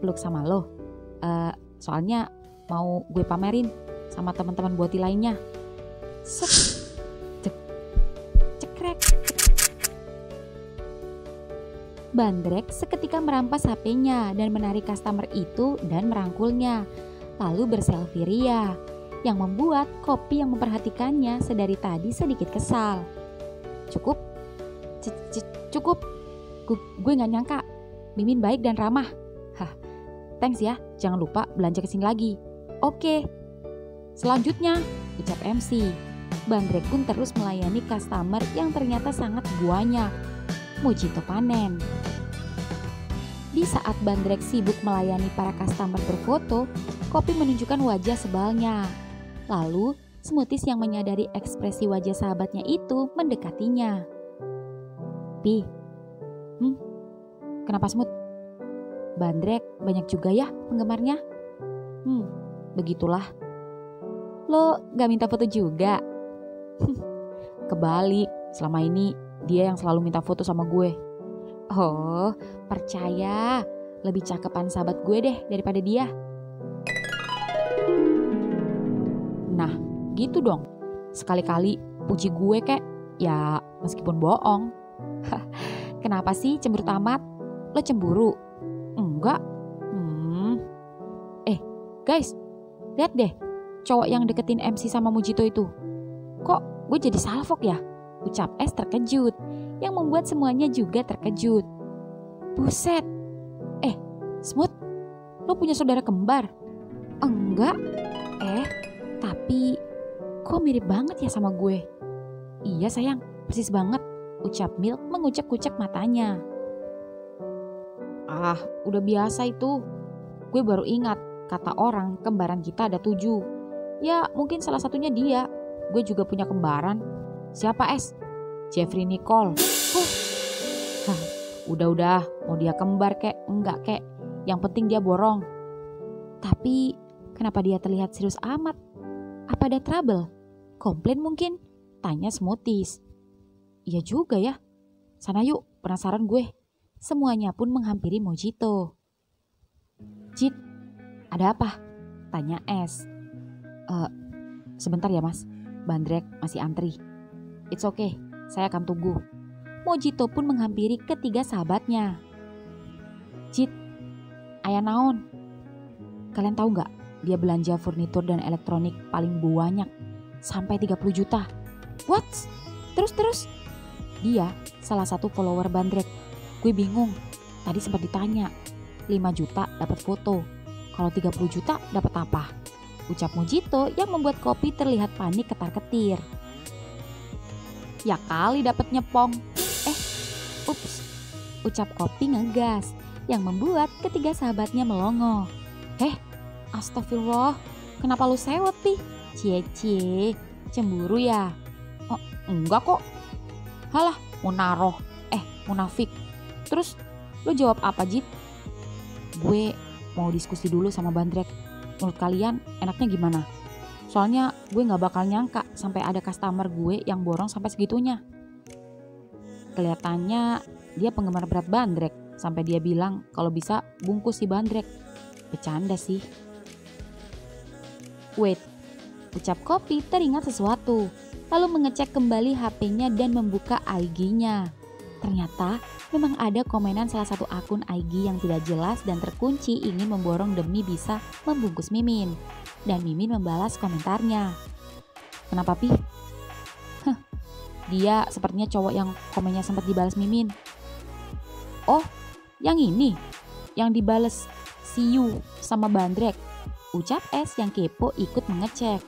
peluk sama lo. Soalnya mau gue pamerin sama teman-teman buati lainnya. Cekrek. Bandrek seketika merampas HP-nya dan menarik customer itu dan merangkulnya. Lalu berselfie ria, yang membuat Kopi yang memperhatikannya sedari tadi sedikit kesal. Cukup? Cukup. Gue gak nyangka Mimin baik dan ramah. Thanks ya, jangan lupa belanja kesini lagi. Oke. Selanjutnya, ucap MC. Bandrek pun terus melayani customer yang ternyata sangat banyak. Mojito panen. Di saat Bandrek sibuk melayani para customer berfoto, Kopi menunjukkan wajah sebalnya. Lalu, Smoothies yang menyadari ekspresi wajah sahabatnya itu mendekatinya. Pi, kenapa Smooth? Bandrek banyak juga ya penggemarnya? Begitulah. Lo gak minta foto juga? Kebalik, selama ini dia yang selalu minta foto sama gue. Oh, percaya. Lebih cakepan sahabat gue deh daripada dia. Nah, gitu dong. Sekali-kali puji gue kek. Ya, meskipun bohong. Kenapa sih cemberut amat? Lo cemburu? Enggak. Guys, lihat deh. Cowok yang deketin MC sama Mojito itu. Kok gue jadi salfok ya? Ucap S terkejut, yang membuat semuanya juga terkejut. Buset. Smooth, lo punya saudara kembar? Enggak. Tapi kok mirip banget ya sama gue? Iya sayang, persis banget, ucap Milk mengucek-kucek matanya. Udah biasa itu. Gue baru ingat, kata orang kembaran kita ada 7. Ya mungkin salah satunya dia. Gue juga punya kembaran. Siapa S? Jeffrey Nicole. Udah, mau dia kembar kek, enggak kek. Yang penting dia borong. Tapi kenapa dia terlihat serius amat? Apa ada trouble? Komplain mungkin? Tanya Smoothies. Iya juga ya. Sana yuk, penasaran gue. Semuanya pun menghampiri Mojito. Jit, ada apa? Tanya S. Sebentar ya mas, Bandrek masih antri. It's okay, saya akan tunggu. Mojito pun menghampiri ketiga sahabatnya. Jit, aya naon? Kalian tahu gak, dia belanja furnitur dan elektronik paling banyak, sampai 30 juta. What? Terus? Dia salah satu follower Bandrek. Gue bingung, tadi sempat ditanya, 5 juta dapat foto, kalau 30 juta dapat apa? Ucap Mojito yang membuat Kopi terlihat panik ketar-ketir. Ya kali dapat nyepong. Ups, ucap Kopi ngegas, yang membuat ketiga sahabatnya melongo. Astagfirullah, kenapa lu sewot Pi? Cie, cemburu ya? Oh, enggak kok. Halah, munaroh, munafik. Terus lu jawab apa Jit? Gue mau diskusi dulu sama Bandrek. Menurut kalian enaknya gimana? Soalnya gue gak bakal nyangka sampai ada customer gue yang borong sampai segitunya. Kelihatannya dia penggemar berat Bandrek, sampai dia bilang kalau bisa bungkus si Bandrek. Bercanda sih. Wait, ucap Kopi teringat sesuatu, lalu mengecek kembali HP-nya dan membuka IG-nya. Ternyata memang ada komenan salah satu akun IG yang tidak jelas dan terkunci ingin memborong demi bisa membungkus Mimin. Dan Mimin membalas komentarnya. Kenapa Pi? Dia sepertinya cowok yang komennya sempat dibalas Mimin. Oh, yang ini? Yang dibales see you sama Bandrek. Ucap S yang kepo ikut mengecek.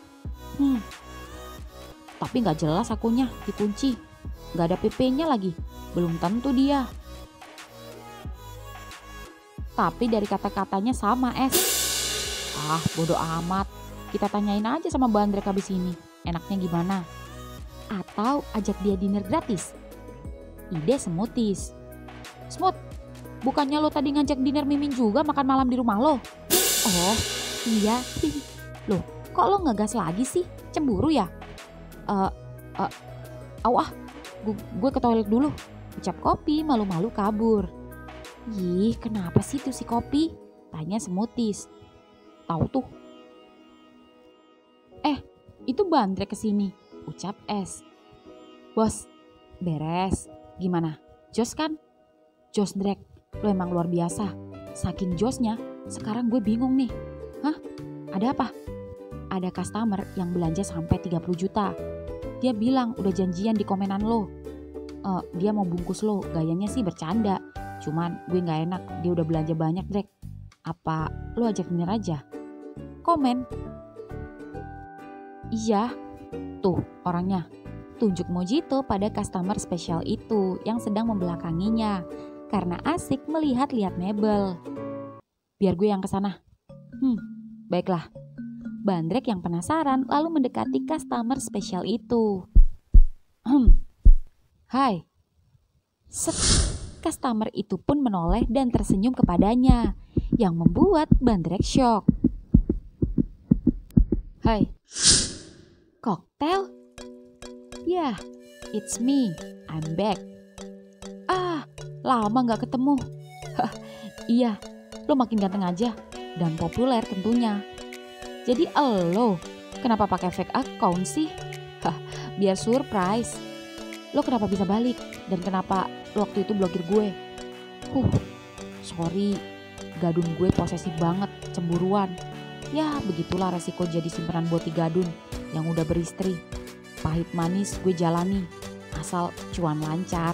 Tapi gak jelas akunnya, dikunci. Gak ada PP-nya lagi. Belum tentu dia. Tapi dari kata-katanya sama S. Ah, bodo amat. Kita tanyain aja sama Bandrek habis ini. Enaknya gimana? Atau ajak dia dinner gratis. Ide Smoothies. Smooth, bukannya lo tadi ngajak dinner Mimin juga makan malam di rumah lo? Oh, iya. Loh, kok lo ngegas lagi sih? Cemburu ya? Gue ke toilet dulu. Ucap Kopi malu-malu kabur. Ih, kenapa sih tuh si Kopi? Tanya Smoothies. Tahu tuh. Itu Bandrek kesini. Ucap S. Bos, beres. Gimana? Jos kan? Jos Drek, lo emang luar biasa. Saking josnya, sekarang gue bingung nih. Hah? Ada apa? Ada customer yang belanja sampai 30 juta. Dia bilang udah janjian di komenan lo. Dia mau bungkus lo, gayanya sih bercanda. Cuman gue gak enak, dia udah belanja banyak Drek. Apa lo ajak dinner aja? Komen. Iya, tuh orangnya. Tunjuk Mojito pada customer spesial itu yang sedang membelakanginya karena asik melihat-lihat mebel. Biar gue yang kesana. Baiklah. Bandrek yang penasaran lalu mendekati customer spesial itu. Hai. Set. Customer itu pun menoleh dan tersenyum kepadanya yang membuat Bandrek shock. Hai. Koktel? Yeah, it's me. I'm back. Lama gak ketemu. Iya, lo makin ganteng aja dan populer tentunya. Jadi lo kenapa pakai fake account sih? Biar surprise. Lo kenapa bisa balik dan kenapa lo waktu itu blokir gue? Sorry, gadun gue posesif banget, cemburuan. Ya begitulah resiko jadi simpenan boti gadun yang udah beristri. Pahit manis gue jalani, asal cuan lancar.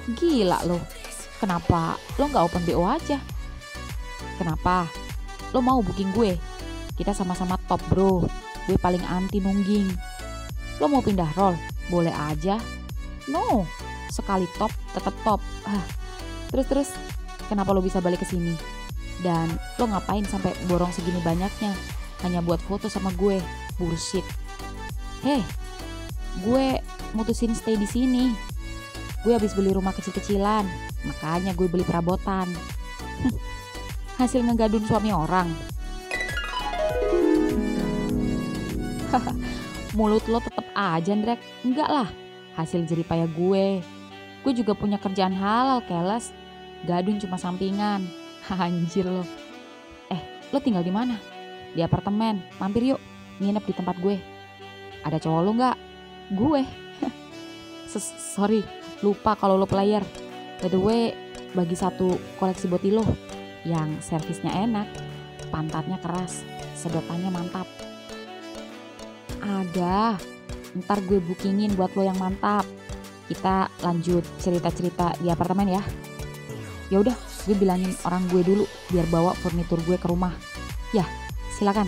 Gila lo, kenapa lo gak open BO aja? Kenapa? Lo mau booking gue? Kita sama-sama top bro, gue paling anti nungging. Lo mau pindah role? Boleh aja. No, sekali top tetap top. Terus, kenapa lo bisa balik ke sini? Dan lo ngapain sampai borong segini banyaknya? Hanya buat foto sama gue. Bullshit. Gue mutusin stay di sini. Gue habis beli rumah kecil-kecilan, makanya gue beli perabotan. Hasil ngegadun suami orang. Mulut lo tetep aja Drek. Enggak lah, hasil jeripaya gue. Gue juga punya kerjaan halal keles. Gadun cuma sampingan. Anjir lo. Lo tinggal di mana? Di apartemen. Mampir yuk, nginep di tempat gue. Ada cowok lo nggak? Gue. Sorry, lupa kalau lo player. By the way, bagi satu koleksi boti lo yang servisnya enak, pantatnya keras, sedotannya mantap. Ada. Ntar gue bookingin buat lo yang mantap. Kita lanjut cerita-cerita di apartemen ya. Ya udah, gue bilangin orang gue dulu biar bawa furnitur gue ke rumah. Ya, silakan.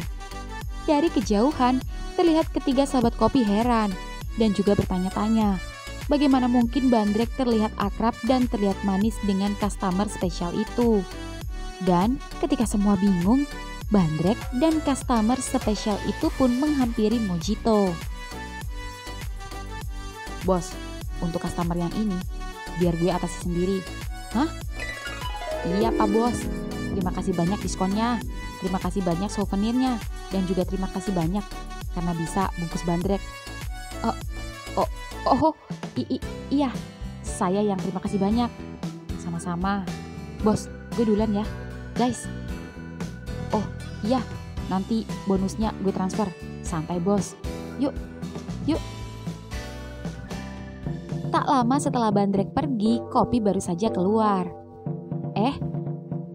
Dari kejauhan, terlihat ketiga sahabat kopi heran dan juga bertanya-tanya. Bagaimana mungkin Bandrek terlihat akrab dan terlihat manis dengan customer spesial itu? Dan ketika semua bingung, Bandrek dan customer spesial itu pun menghampiri Mojito. Bos, untuk customer yang ini, biar gue atasi sendiri. Hah? Iya Pak Bos, terima kasih banyak diskonnya, terima kasih banyak souvenirnya, dan juga terima kasih banyak karena bisa bungkus Bandrek. Iya, saya yang terima kasih banyak. Sama-sama. Bos, gue duluan ya. Guys. Oh, iya, nanti bonusnya gue transfer. Santai bos. Yuk. Tak lama setelah Bandrek pergi, kopi baru saja keluar.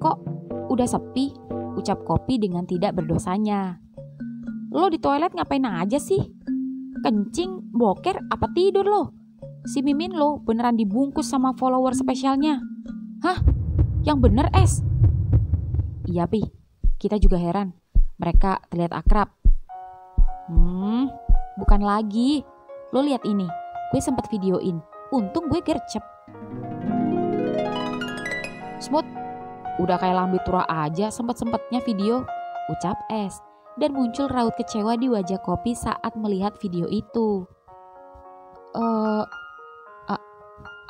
Kok udah sepi? Ucap kopi dengan tidak berdosanya. Lo di toilet ngapain aja sih? Kencing, boker, apa tidur lo? Si Mimin lo beneran dibungkus sama follower spesialnya. Hah? Yang bener es? Iya Pi, kita juga heran. Mereka terlihat akrab. Bukan lagi. Lo lihat ini, gue sempet videoin. Untung gue gercep. Smooth, udah kayak lambe tura aja sempet-sempetnya video, ucap es. Dan muncul raut kecewa di wajah kopi saat melihat video itu.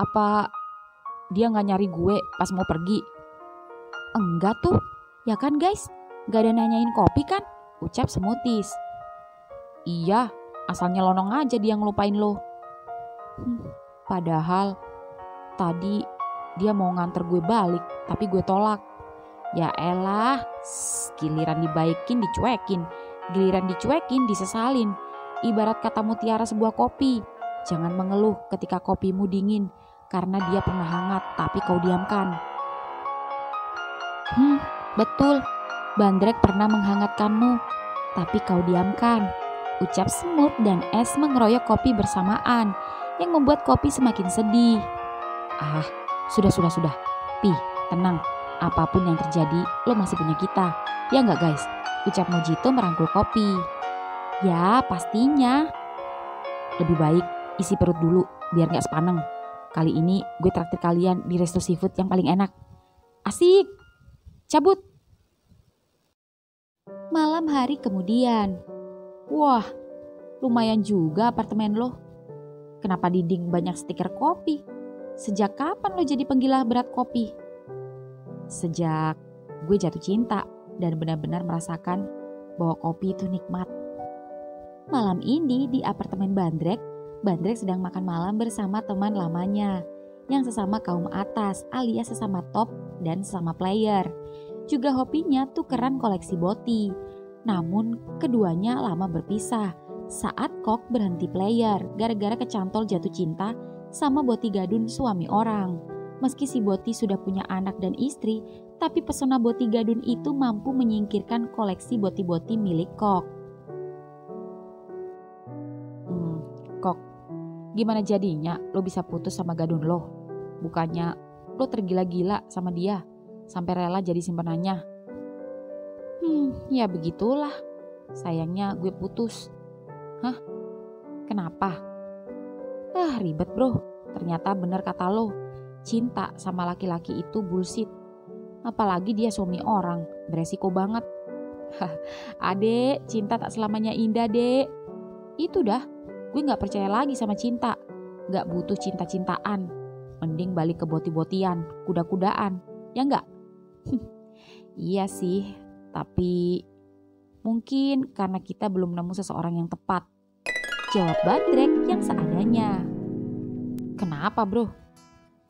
Apa dia gak nyari gue pas mau pergi? Enggak tuh, ya kan guys? Gak ada nanyain kopi kan? Ucap Smoothies. Iya, asalnya lonong aja dia ngelupain lo. Padahal tadi dia mau nganter gue balik, tapi gue tolak. Ya elah, giliran dibaikin dicuekin, giliran dicuekin disesalin. Ibarat kata mutiara sebuah kopi, jangan mengeluh ketika kopimu dingin, karena dia pernah hangat tapi kau diamkan. Betul, Bandrek pernah menghangatkanmu, tapi kau diamkan, ucap Smooth dan es mengeroyok kopi bersamaan, yang membuat kopi semakin sedih. Sudah. Pi, tenang. Apapun yang terjadi, lo masih punya kita. Ya nggak guys? Ucap Mojito merangkul kopi. Ya, pastinya. Lebih baik isi perut dulu, biar nggak sepaneng. Kali ini gue traktir kalian di resto seafood yang paling enak. Asik! Cabut! Malam hari kemudian. Wah, lumayan juga apartemen lo. Kenapa dinding banyak stiker kopi? Sejak kapan lo jadi penggila berat kopi? Sejak gue jatuh cinta dan benar-benar merasakan bahwa kopi itu nikmat. Malam ini di apartemen Bandrek sedang makan malam bersama teman lamanya yang sesama kaum atas alias sesama top dan sesama player. Juga hobinya tukeran koleksi boti. Namun keduanya lama berpisah saat Kok berhenti player gara-gara kecantol jatuh cinta sama boti gadun suami orang. Meski si boti sudah punya anak dan istri, tapi pesona boti gadun itu mampu menyingkirkan koleksi boti-boti milik Kok. Kok, gimana jadinya lo bisa putus sama gadun lo? Bukannya lo tergila-gila sama dia sampai rela jadi simpenannya? Ya begitulah. Sayangnya gue putus. Hah? Kenapa? Ribet bro. Ternyata bener kata lo. Cinta sama laki-laki itu bullshit. Apalagi dia suami orang. Beresiko banget. Adek, cinta tak selamanya indah dek. Itu dah. Gue gak percaya lagi sama cinta. Gak butuh cinta-cintaan. Mending balik ke boti-botian, kuda-kudaan. Ya gak? Iya sih. Tapi mungkin karena kita belum nemu seseorang yang tepat. Jawab Bandrek yang seadanya. Kenapa bro?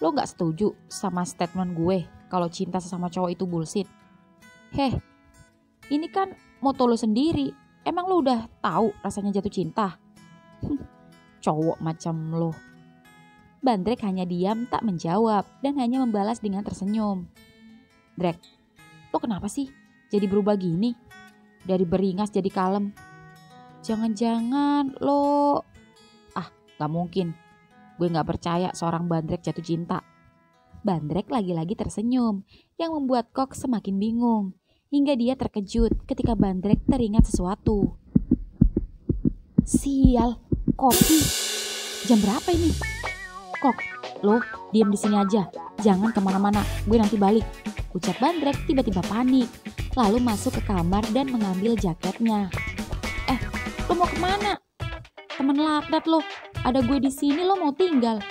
Lo gak setuju sama statement gue kalau cinta sesama cowok itu bullshit? Ini kan moto lo sendiri. Emang lo udah tahu rasanya jatuh cinta? Cowok macam lo. Bandrek hanya diam tak menjawab dan hanya membalas dengan tersenyum. Drek, lo kenapa sih jadi berubah gini? Dari beringas jadi kalem. Jangan-jangan lo... gak mungkin. Gue gak percaya seorang Bandrek jatuh cinta. Bandrek lagi-lagi tersenyum yang membuat Kok semakin bingung. Hingga dia terkejut ketika Bandrek teringat sesuatu. Sial, kopi. Jam berapa ini? Kok, lo diam di sini aja. Jangan kemana-mana, gue nanti balik. Ucap Bandrek tiba-tiba panik. Lalu masuk ke kamar dan mengambil jaketnya. Lo mau kemana? Temen laknat lo. Ada gue di sini lo mau tinggal.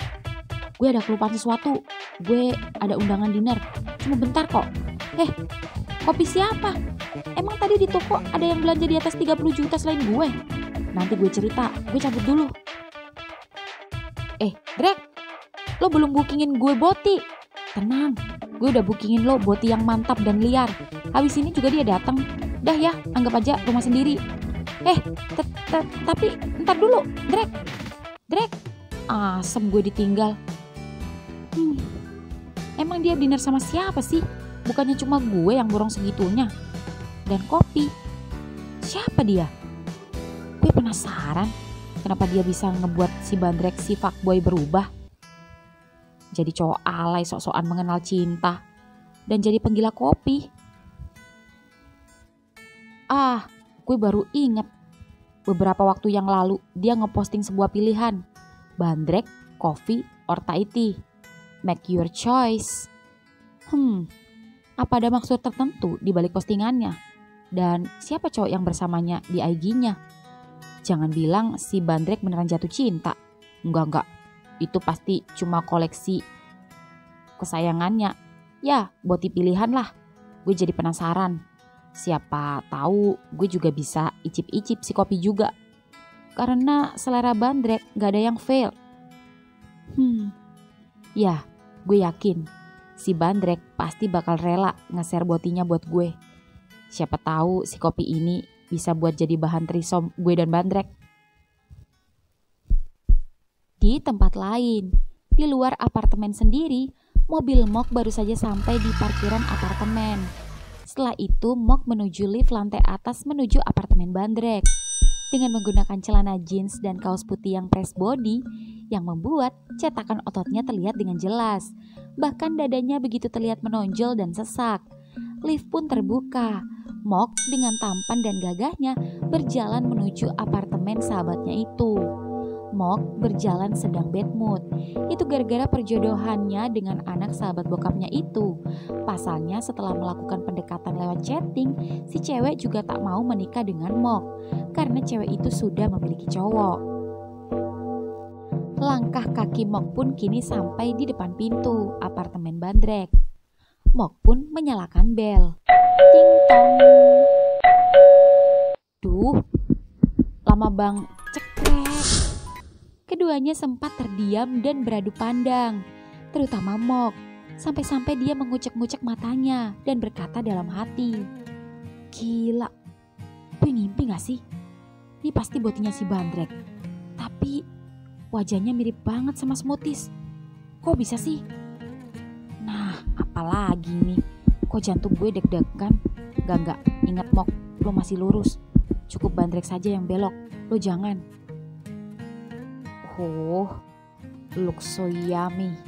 Gue ada kelupaan sesuatu. Gue ada undangan dinner. Cuma bentar kok. Kopi siapa? Emang tadi di toko ada yang belanja di atas 30 juta selain gue? Nanti gue cerita. Gue cabut dulu. Drek, lo belum bookingin gue boti. Tenang, gue udah bookingin lo boti yang mantap dan liar. Habis ini juga dia datang. Dah ya, anggap aja rumah sendiri. Tapi ntar dulu, Drek. Asem gue ditinggal. Emang dia dinner sama siapa sih? Bukannya cuma gue yang borong segitunya. Dan kopi, siapa dia? Gue penasaran kenapa dia bisa ngebuat si Bandrek si fuckboy berubah. Jadi cowok alay sok-sokan mengenal cinta. Dan jadi penggila kopi. Gue baru inget. Beberapa waktu yang lalu dia ngeposting sebuah pilihan. Bandrek, coffee, or Thai tea. Make your choice. Apa ada maksud tertentu di balik postingannya? Dan siapa cowok yang bersamanya di IG-nya? Jangan bilang si Bandrek beneran jatuh cinta. Enggak. Itu pasti cuma koleksi kesayangannya. Ya, buat pilihan lah. Gue jadi penasaran. Siapa tahu gue juga bisa icip-icip si kopi juga. Karena selera Bandrek gak ada yang fail. Ya, gue yakin si Bandrek pasti bakal rela nge-share botinya buat gue. Siapa tahu si kopi ini bisa buat jadi bahan trisom gue dan Bandrek. Di tempat lain, di luar apartemen sendiri, mobil Mok baru saja sampai di parkiran apartemen. Setelah itu Mok menuju lift lantai atas menuju apartemen Bandrek. Dengan menggunakan celana jeans dan kaos putih yang press body yang membuat cetakan ototnya terlihat dengan jelas. Bahkan dadanya begitu terlihat menonjol dan sesak. Lift pun terbuka. Mok dengan tampan dan gagahnya berjalan menuju apartemen sahabatnya itu. Mok berjalan sedang bad mood. Itu gara-gara perjodohannya dengan anak sahabat bokapnya itu. Pasalnya setelah melakukan pendekatan lewat chatting, si cewek juga tak mau menikah dengan Mok karena cewek itu sudah memiliki cowok. Langkah kaki Mok pun kini sampai di depan pintu apartemen Bandrek. Mok pun menyalakan bel. Ting tong. Duh, lama bang, cekrek. Keduanya sempat terdiam dan beradu pandang, terutama Mok, sampai-sampai dia mengucek-ngucek matanya dan berkata dalam hati, "Gila, gue ngimpi gak sih? Ini pasti botinya si Bandrek, tapi wajahnya mirip banget sama Smoothies. Kok bisa sih? Nah, apalagi nih, kok jantung gue deg-degan? Enggak, ingat Mok, lo masih lurus. Cukup Bandrek saja yang belok, lo jangan." Looks so yummy.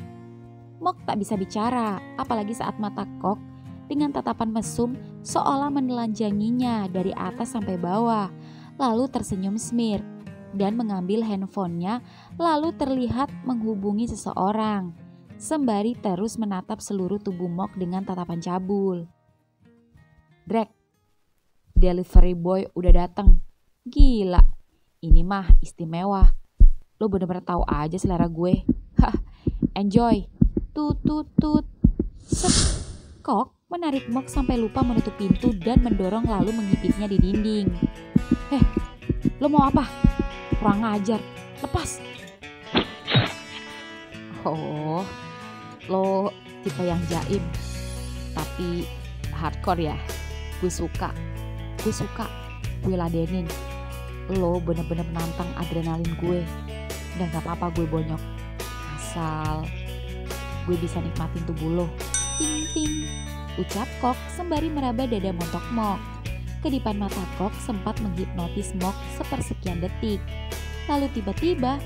Mok tak bisa bicara, apalagi saat mata Kok dengan tatapan mesum seolah menelanjanginya dari atas sampai bawah, lalu tersenyum smirk dan mengambil handphonenya, lalu terlihat menghubungi seseorang, sembari terus menatap seluruh tubuh Mok dengan tatapan cabul. "Drek, delivery boy udah dateng. Gila, ini mah istimewa. Lo bener-bener tahu aja selera gue. Enjoy. Tut tut tut." Kok menarik Mok sampai lupa menutup pintu dan mendorong lalu menghipitnya di dinding. Lo mau apa? Kurang ajar. Lepas. Lo tipe yang jaim. Tapi hardcore ya. Gue suka. Gue ladenin. Lo bener-bener menantang adrenalin gue. Dan gak apa-apa gue bonyok, asal gue bisa nikmatin tubuh lo. Ting ting, ucap Kok sembari meraba dada montok Mok. Kedipan mata Kok sempat menghipnotis Mok sepersekian detik. Lalu tiba-tiba,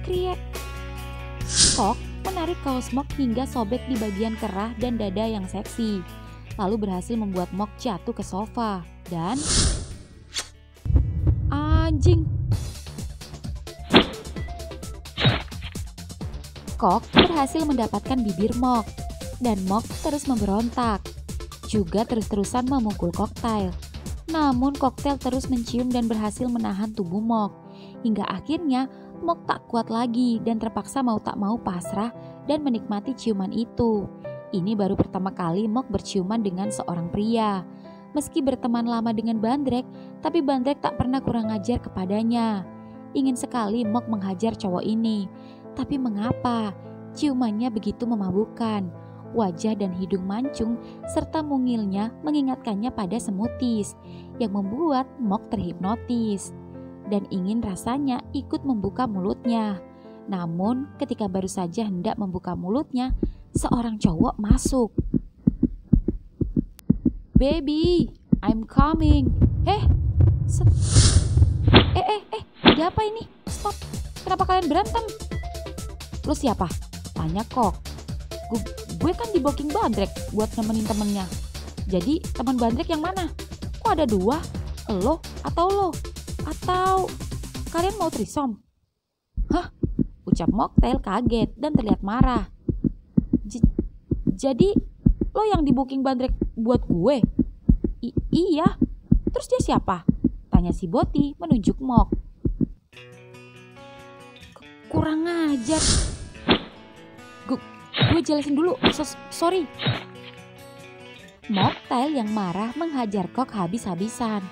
kriek. Kok menarik kaos Mok hingga sobek di bagian kerah dan dada yang seksi. Lalu berhasil membuat Mok jatuh ke sofa. Dan anjing. Kok berhasil mendapatkan bibir Mok, dan Mok terus memberontak, juga terus-terusan memukul koktail. Namun koktail terus mencium dan berhasil menahan tubuh Mok, hingga akhirnya Mok tak kuat lagi dan terpaksa mau tak mau pasrah dan menikmati ciuman itu. Ini baru pertama kali Mok berciuman dengan seorang pria. Meski berteman lama dengan Bandrek, tapi Bandrek tak pernah kurang ajar kepadanya. Ingin sekali Mok menghajar cowok ini. Tapi mengapa? Ciumannya begitu memabukkan. Wajah dan hidung mancung serta mungilnya mengingatkannya pada Smoothies yang membuat Mok terhipnotis. dan ingin rasanya ikut membuka mulutnya. Namun ketika baru saja hendak membuka mulutnya, seorang cowok masuk. "Baby, I'm coming." Ada apa ini? Stop, kenapa kalian berantem? "Lo siapa?" tanya Kok. Gue kan di booking Bandrek buat nemenin temennya. Jadi teman Bandrek yang mana? Kok ada dua? Lo? Atau kalian mau threesome? "Hah?" ucap Mocktail kaget dan terlihat marah. Jadi lo yang di booking Bandrek buat gue?" Iya. "Terus dia siapa?" tanya si Boti menunjuk Mok. Kurang ajar. Gue jelasin dulu. Sorry. Mocktail yang marah menghajar Kok habis-habisan.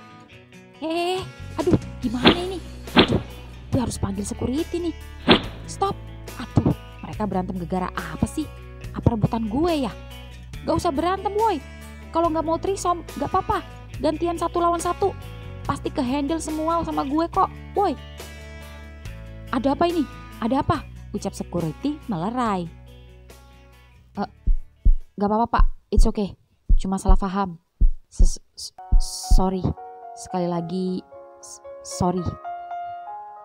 Aduh, gimana ini? Gue harus panggil security nih. Stop. Aduh, mereka berantem gara-gara apa sih? Apa rebutan gue ya? Gak usah berantem, woi. Kalau gak mau threesome, gak apa-apa. Gantian 1 lawan 1. Pasti ke-handle semua sama gue kok, woi. "Ada apa ini? Ada apa?" ucap security melerai. Gak apa-apa, Pak. It's okay. Cuma salah paham. Sorry. Sekali lagi, sorry.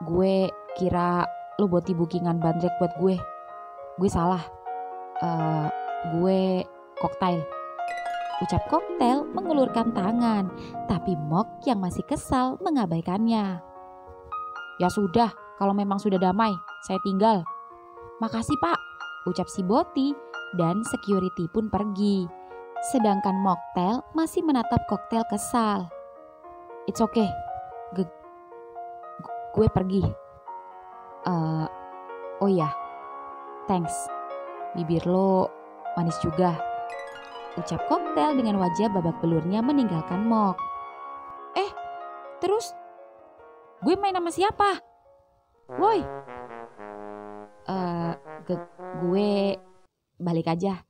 Gue kira lo buat di bookingan Bandrek buat gue. Gue salah. Gue Cocktail. Ucap Cocktail mengulurkan tangan, tapi Mok yang masih kesal mengabaikannya. "Ya sudah, kalau memang sudah damai, saya tinggal." "Makasih, Pak," ucap si Boti, dan security pun pergi. Sedangkan Mocktail masih menatap Cocktail kesal. "It's okay. Gue pergi." Oh iya, thanks. Bibir lo manis juga," ucap Cocktail dengan wajah babak belurnya meninggalkan Mok. Terus gue main sama siapa? Woi. Gue balik aja.